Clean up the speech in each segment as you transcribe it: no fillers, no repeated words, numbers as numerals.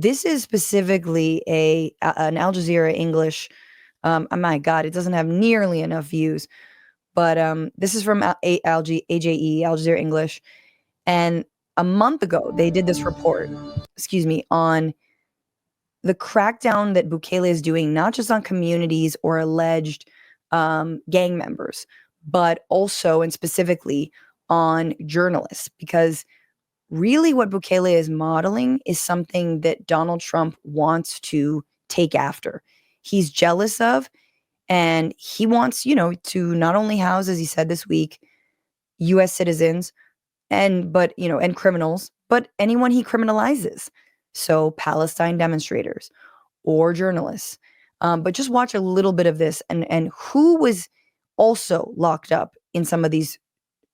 this is specifically an Al Jazeera English. Oh my God, it doesn't have nearly enough views, but this is from AJE, Al Jazeera English, and a month ago they did this report, on the crackdown that Bukele is doing, not just on communities or alleged gang members, but also and specifically on journalists, because really what Bukele is modeling is something that Donald Trump wants to take after. He's jealous of, and he wants, to not only house, as he said this week, U.S. citizens and criminals, but anyone he criminalizes. So Palestine demonstrators or journalists. But just watch a little bit of this and who was also locked up in some of these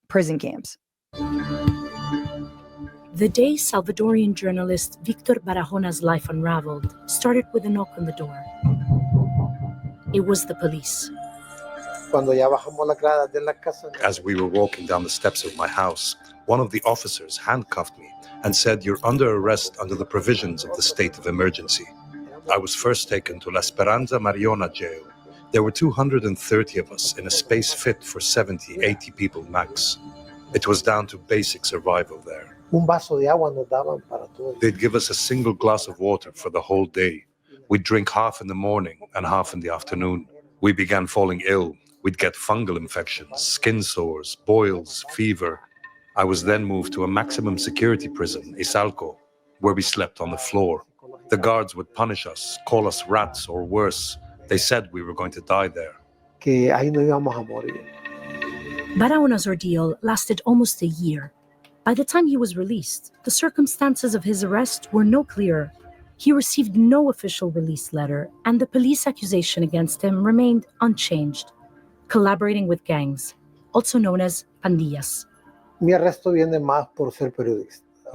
prison camps. The day Salvadorian journalist Victor Barahona's life unraveled started with a knock on the door. It was the police. As we were walking down the steps of my house, one of the officers handcuffed me and said, "You're under arrest under the provisions of the state of emergency." I was first taken to La Esperanza Mariona jail. There were 230 of us in a space fit for 70, 80 people max. It was down to basic survival there. They'd give us a single glass of water for the whole day. We'd drink half in the morning and half in the afternoon. We began falling ill. We'd get fungal infections, skin sores, boils, fever. I was then moved to a maximum security prison, Izalco, where we slept on the floor. The guards would punish us, call us rats or worse. They said we were going to die there. Barahona's ordeal lasted almost a year. By the time he was released, the circumstances of his arrest were no clearer. He received no official release letter, and the police accusation against him remained unchanged: collaborating with gangs, also known as pandillas.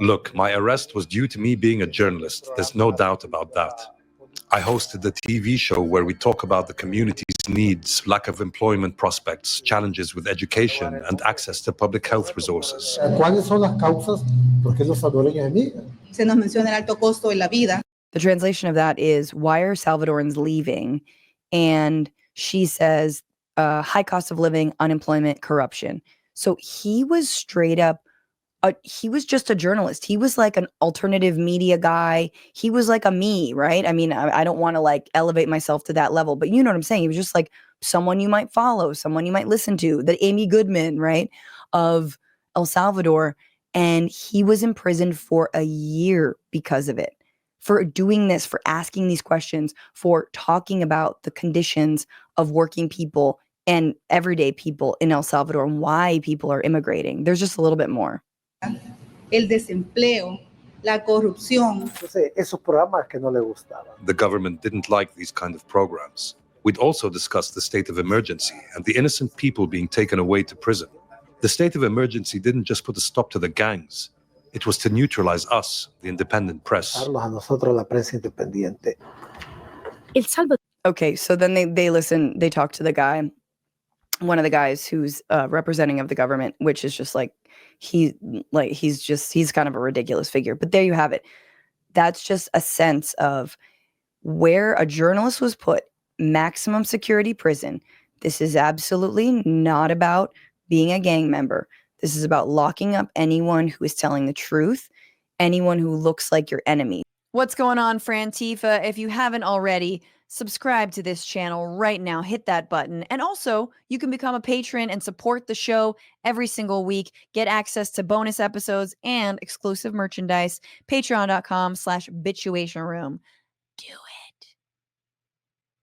Look, my arrest was due to me being a journalist. There's no doubt about that. I hosted the TV show where we talk about the community's needs, lack of employment prospects, challenges with education, and access to public health resources. The translation of that is, why are Salvadorans leaving? And she says, high cost of living, unemployment, corruption. So he was straight up, he was just a journalist. He was like an alternative media guy. He was like a me, right? I mean, I don't want to like elevate myself to that level, but you know what I'm saying? He was just like someone you might follow, someone you might listen to, the Amy Goodman, right, of El Salvador. And he was imprisoned for a year because of it, for doing this, for asking these questions, for talking about the conditions of working people and everyday people in El Salvador and why people are immigrating. There's just a little bit more. El desempleo, la corrupción. The government didn't like these kind of programs. We'd also discussed the state of emergency and the innocent people being taken away to prison. The state of emergency didn't just put a stop to the gangs. It was to neutralize us, the independent press. Okay, so then they listen, they talk to the guy, one of the guys who's representing of the government, which is just like, he's kind of a ridiculous figure. But there you have it. That's just a sense of where a journalist was put, maximum security prison. This is absolutely not about being a gang member. This is about locking up anyone who is telling the truth, anyone who looks like your enemy. What's going on, Frantifa? If you haven't already, subscribe to this channel right now. Hit that button. And also, you can become a patron and support the show every single week. Get access to bonus episodes and exclusive merchandise. Patreon.com/Bitchuation Room.